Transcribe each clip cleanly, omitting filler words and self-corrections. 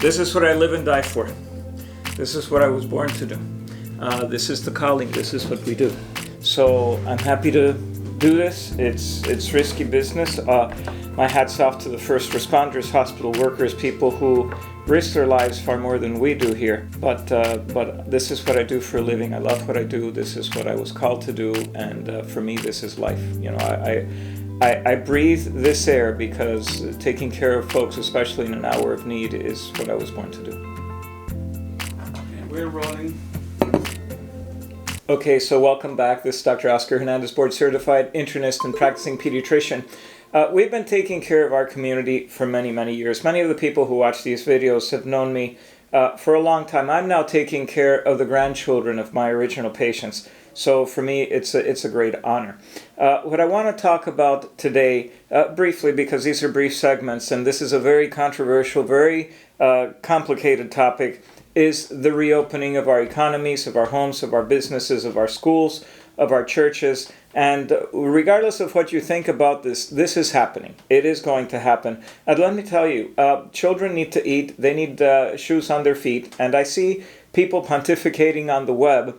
This is what I live and die for. This is what I was born to do. This is the calling. This is what we do. So I'm happy to do this. It's risky business. My hat's off to the first responders, hospital workers, people who risk their lives far more than we do here. But this is what I do for a living. I love what I do. This is what I was called to do, and for me, this is life. You know, I breathe this air because taking care of folks, especially in an hour of need, is what I was born to do. And we're rolling. Okay, so welcome back. This is Dr. Oscar Hernandez, board certified internist and practicing pediatrician. We've been taking care of our community for many, many years. Many of the people who watch these videos have known me for a long time. I'm now taking care of the grandchildren of my original patients. So for me, it's a great honor. What I want to talk about today, briefly, because these are brief segments, and this is a very controversial, very complicated topic, is the reopening of our economies, of our homes, of our businesses, of our schools, of our churches. And regardless of what you think about this, this is happening. It is going to happen. And let me tell you, children need to eat. They need shoes on their feet. And I see people pontificating on the web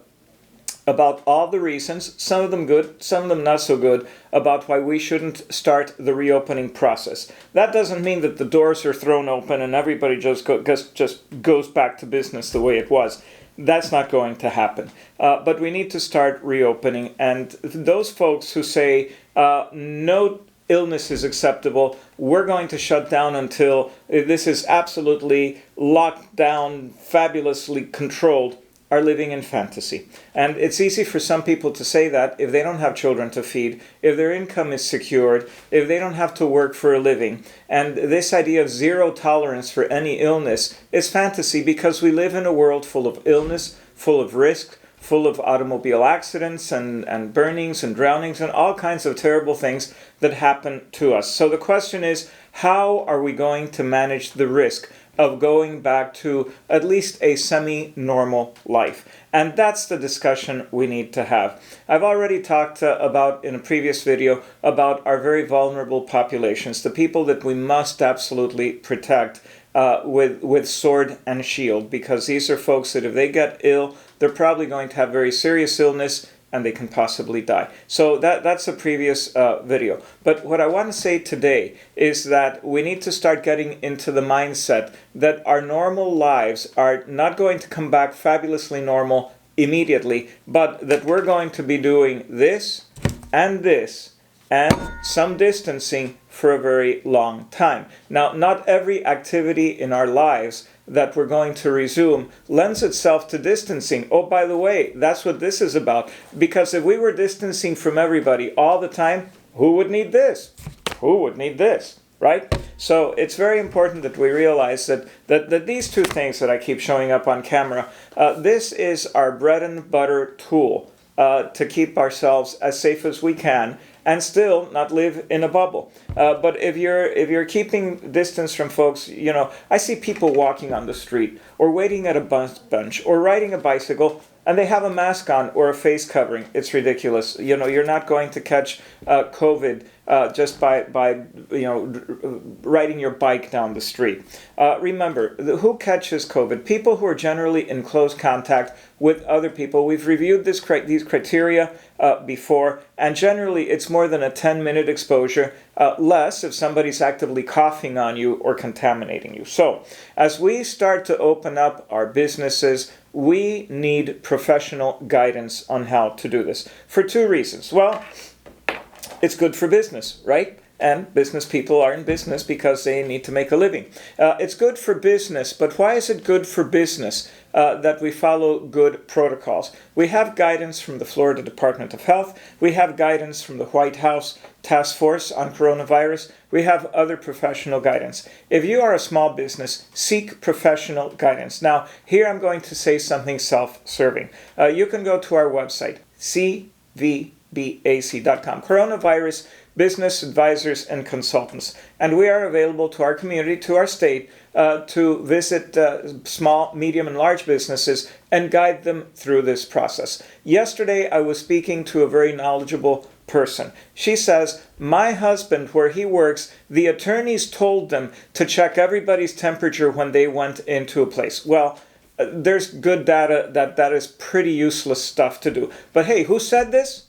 about all the reasons, some of them good, some of them not so good, about why we shouldn't start the reopening process. That doesn't mean that the doors are thrown open and everybody just goes back to business the way it was. That's not going to happen. But we need to start reopening. And those folks who say, no illness is acceptable, we're going to shut down until this is absolutely locked down, fabulously controlled, are living in fantasy. And it's easy for some people to say that if they don't have children to feed, if their income is secured, if they don't have to work for a living. And this idea of zero tolerance for any illness is fantasy because we live in a world full of illness, full of risk, full of automobile accidents and burnings and drownings and all kinds of terrible things that happen to us. So the question is, how are we going to manage the risk of going back to at least a semi-normal life? And that's the discussion we need to have. I've already talked about in a previous video about our very vulnerable populations, the people that we must absolutely protect with sword and shield, because these are folks that if they get ill, they're probably going to have very serious illness and they can possibly die. So that's a previous video. But what I want to say today is that we need to start getting into the mindset that our normal lives are not going to come back fabulously normal immediately, but that we're going to be doing this and some distancing for a very long time. Now, not every activity in our lives that we're going to resume lends itself to distancing. Oh, by the way, that's what this is about. Because if we were distancing from everybody all the time, who would need this? Who would need this? Right? So it's very important that we realize that these two things that I keep showing up on camera, this is our bread and butter tool to keep ourselves as safe as we can and still not live in a bubble. But if you're keeping distance from folks, you know, I see people walking on the street or waiting at a bus bench or riding a bicycle and they have a mask on or a face covering. It's ridiculous. You know, you're not going to catch COVID just by riding your bike down the street. Remember, who catches COVID? People who are generally in close contact with other people. We've reviewed these criteria before, and generally it's more than a 10-minute exposure, less if somebody's actively coughing on you or contaminating you. So, as we start to open up our businesses, we need professional guidance on how to do this for two reasons. Well, it's good for business, right? And business people are in business because they need to make a living. It's good for business, but why is it good for business that we follow good protocols? We have guidance from the Florida Department of Health. We have guidance from the White House Task Force on Coronavirus. We have other professional guidance. If you are a small business, seek professional guidance. Now, here I'm going to say something self-serving. You can go to our website, cvbac.com, Coronavirus Business Advisors and Consultants. And we are available to our community, to our state, to visit small, medium, and large businesses and guide them through this process. Yesterday, I was speaking to a very knowledgeable person. She says, my husband, where he works, the attorneys told them to check everybody's temperature when they went into a place. Well, there's good data that is pretty useless stuff to do. But hey, who said this?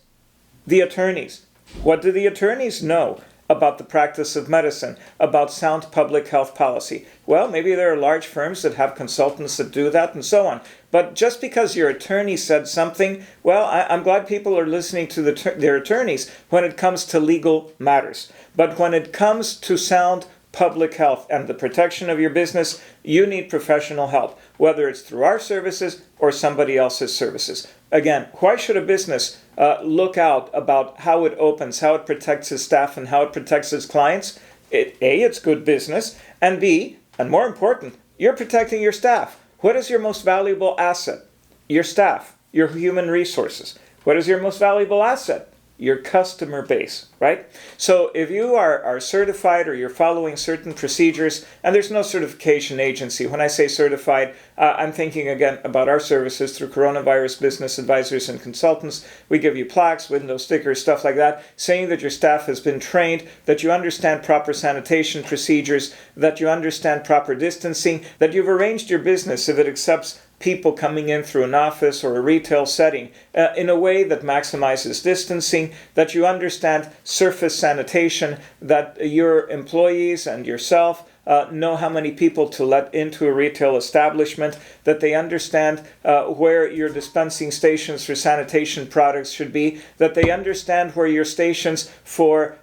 The attorneys. What do the attorneys know about the practice of medicine, about sound public health policy? Well, maybe there are large firms that have consultants that do that and so on. But just because your attorney said something, well, I'm glad people are listening to their attorneys when it comes to legal matters. But when it comes to sound public health and the protection of your business, you need professional help, whether it's through our services or somebody else's services. Again, why should a business look out about how it opens, how it protects its staff, and how it protects its clients? A, it's good business, and B, and more important, you're protecting your staff. What is your most valuable asset? Your staff, your human resources. What is your most valuable asset? Your customer base, right? So if you are certified or you're following certain procedures, and there's no certification agency. When I say certified, I'm thinking again about our services through Coronavirus Business Advisors and Consultants. We give you plaques, window stickers, stuff like that, saying that your staff has been trained, that you understand proper sanitation procedures, that you understand proper distancing, that you've arranged your business if it accepts people coming in through an office or a retail setting in a way that maximizes distancing, that you understand surface sanitation, that your employees and yourself know how many people to let into a retail establishment, that they understand where your dispensing stations for sanitation products should be, that they understand where your stations for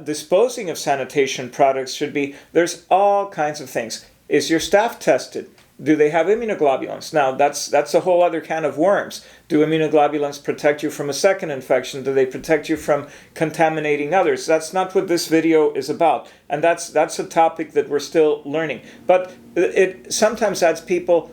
disposing of sanitation products should be. There's all kinds of things. Is your staff tested? Do they have immunoglobulins? Now, that's a whole other can of worms. Do immunoglobulins protect you from a second infection? Do they protect you from contaminating others? That's not what this video is about. And that's a topic that we're still learning. But it sometimes adds people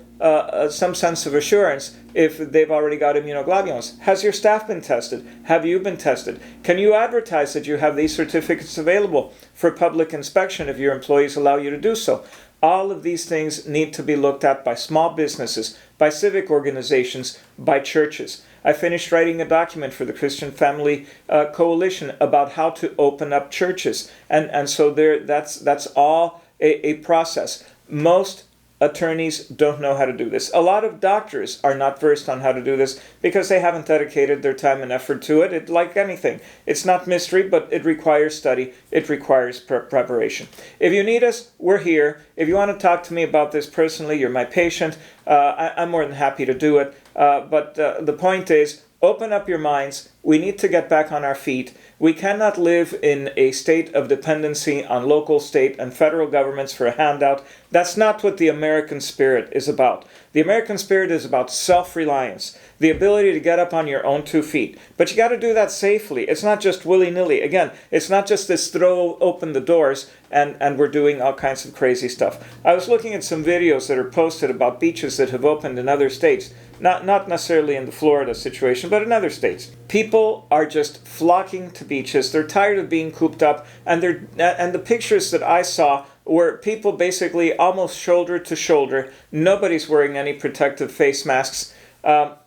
some sense of assurance if they've already got immunoglobulins. Has your staff been tested? Have you been tested? Can you advertise that you have these certificates available for public inspection if your employees allow you to do so? All of these things need to be looked at by small businesses, by civic organizations, by churches. I finished writing a document for the Christian Family Coalition about how to open up churches. And so that's all a process. Most attorneys don't know how to do this. A lot of doctors are not versed on how to do this because they haven't dedicated their time and effort to it. Like anything, it's not mystery, but it requires study. It requires preparation. If you need us, we're here. If you want to talk to me about this personally, you're my patient. I'm more than happy to do it. But the point is, open up your minds. We need to get back on our feet. We cannot live in a state of dependency on local, state, and federal governments for a handout. That's not what the American spirit is about. The American spirit is about self-reliance, the ability to get up on your own 2 feet. But you got to do that safely. It's not just willy-nilly. Again, it's not just this throw open the doors and we're doing all kinds of crazy stuff. I was looking at some videos that are posted about beaches that have opened in other states. Not necessarily in the Florida situation, but in other states. People are just flocking to beaches. They're tired of being cooped up, and the pictures that I saw were people basically almost shoulder to shoulder. Nobody's wearing any protective face masks.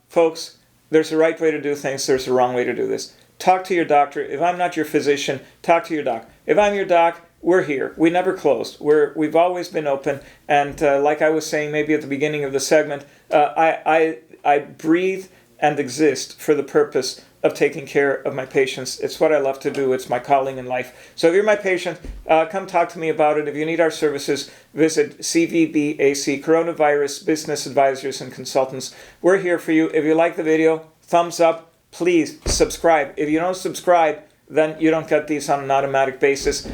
Folks, there's a right way to do things. There's a wrong way to do this. Talk to your doctor. If I'm not your physician, talk to your doc. If I'm your doc, we're here. We never closed. We've always been open. And like I was saying maybe at the beginning of the segment, I breathe and exist for the purpose of taking care of my patients. It's what I love to do. It's my calling in life. So if you're my patient, come talk to me about it. If you need our services, visit CVBAC, Coronavirus Business Advisors and Consultants. We're here for you. If you like the video, thumbs up. Please subscribe. If you don't subscribe, then you don't get these on an automatic basis.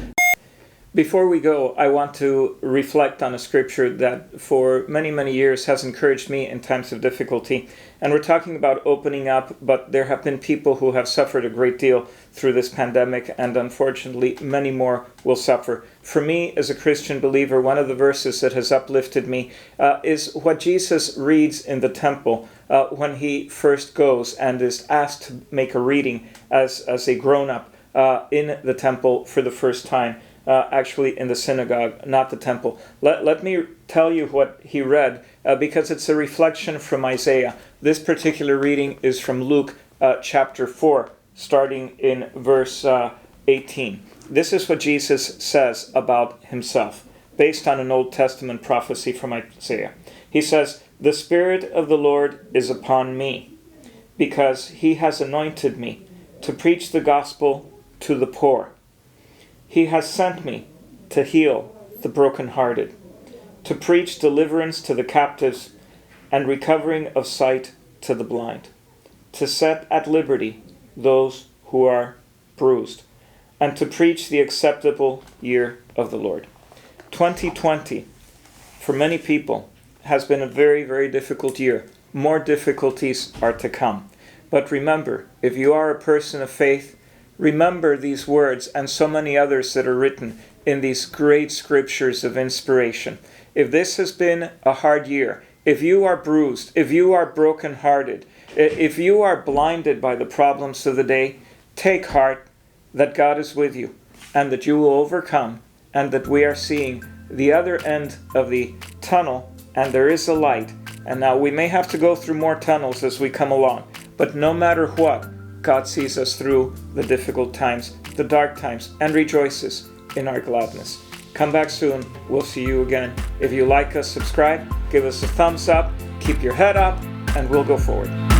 Before we go, I want to reflect on a scripture that for many, many years has encouraged me in times of difficulty. And we're talking about opening up, but there have been people who have suffered a great deal through this pandemic, and unfortunately, many more will suffer. For me, as a Christian believer, one of the verses that has uplifted me is what Jesus reads in the temple when he first goes and is asked to make a reading as a grown-up in the temple for the first time. Actually in the synagogue, not the temple. Let me tell you what he read, because it's a reflection from Isaiah. This particular reading is from Luke chapter 4. starting in verse 18. This is what Jesus says about himself, based on an Old Testament prophecy from Isaiah. He says, "The Spirit of the Lord is upon me, because he has anointed me to preach the gospel to the poor. He has sent me to heal the brokenhearted, to preach deliverance to the captives and recovering of sight to the blind, to set at liberty those who are bruised, and to preach the acceptable year of the Lord." 2020, for many people, has been a very, very difficult year. More difficulties are to come. But remember, if you are a person of faith, remember these words and so many others that are written in these great scriptures of inspiration. If this has been a hard year, if you are bruised, if you are brokenhearted, if you are blinded by the problems of the day, take heart that God is with you and that you will overcome, and that we are seeing the other end of the tunnel and there is a light. And now we may have to go through more tunnels as we come along, but no matter what, God sees us through the difficult times, the dark times, and rejoices in our gladness. Come back soon. We'll see you again. If you like us, subscribe, give us a thumbs up, keep your head up, and we'll go forward.